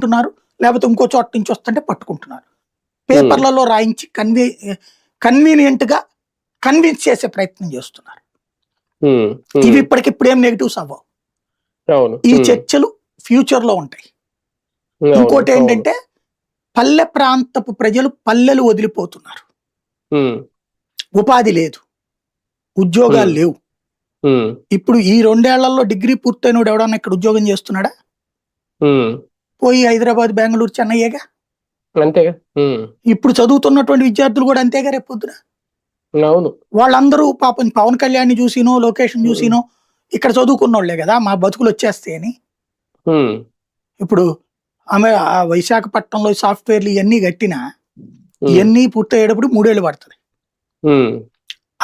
పట్టుకుంటున్నారు, లేకపోతే ఇంకో చోట నుంచి వస్తుంటే పట్టుకుంటున్నారు. పేపర్లలో రాయించి కన్వీనియంట్ గా కన్విన్స్ చేసే ప్రయత్నం చేస్తున్నారు. ఇవి ఇప్పటికిప్పుడు ఏం నెగిటివ్స్ అవ్వవు. ఈ చర్చలు ఫ్యూచర్ లో ఉంటాయి. ఇంకోటి ఏంటంటే పల్లె ప్రాంతపు ప్రజలు పల్లెలు వదిలిపోతున్నారు. ఉపాధి లేదు, ఉద్యోగాలు లేవు. ఇప్పుడు ఈ 2 ఏళ్లలో డిగ్రీ పూర్తయినోడు ఎవడన్నా ఇక్కడ ఉద్యోగం చేస్తున్నాడా? పోయి హైదరాబాద్, బెంగళూరు, చెన్నయ్యేగా. అంతేగా. ఇప్పుడు చదువుతున్నటువంటి విద్యార్థులు కూడా అంతేగా రేపు పొద్దున. వాళ్ళందరూ పాపం పవన్ కళ్యాణ్ చూసినో, లోకేషన్ చూసినో ఇక్కడ చదువుకున్నోళ్లే కదా మా బతుకులు వచ్చేస్తాయని. ఇప్పుడు ఆమె విశాఖపట్నంలో సాఫ్ట్వేర్లు ఇవన్నీ కట్టినా ఇవన్నీ పూర్తయ్యేటప్పుడు 3 ఏళ్ళు పడుతుంది.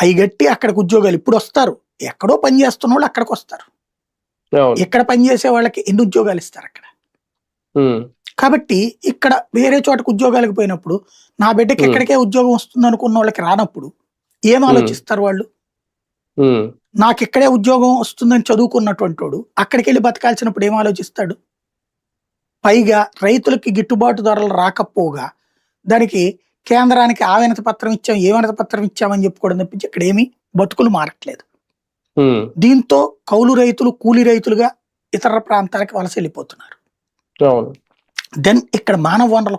అవి గట్టి అక్కడికి ఉద్యోగాలు ఇప్పుడు వస్తారు. ఎక్కడో పని చేస్తున్న వాళ్ళు అక్కడికి వస్తారు. ఇక్కడ పనిచేసే వాళ్ళకి ఎన్ని ఉద్యోగాలు ఇస్తారు అక్కడ? కాబట్టి ఇక్కడ వేరే చోటకు ఉద్యోగాలకు పోయినప్పుడు నా బిడ్డకి ఎక్కడికే ఉద్యోగం వస్తుంది అనుకున్న వాళ్ళకి రానప్పుడు ఏం ఆలోచిస్తారు వాళ్ళు? నాకు ఇక్కడే ఉద్యోగం వస్తుందని చదువుకున్నటువంటి వాడు అక్కడికి వెళ్ళి బతకాల్సినప్పుడు ఏం ఆలోచిస్తాడు? పైగా రైతులకి గిట్టుబాటు ధరలు రాకపోగా దానికి కేంద్రానికి ఆ వినతి పత్రం ఇచ్చాం, ఏ వినతి పత్రం ఇచ్చామని చెప్పుకోవడం తప్పించి ఇక్కడ ఏమీ బతుకులు మారట్లేదు. దీంతో కౌలు రైతులు కూలి రైతులుగా ఇతర ప్రాంతాలకు వలస వెళ్ళిపోతున్నారు. దెన్ ఇక్కడ మానవ వనరుల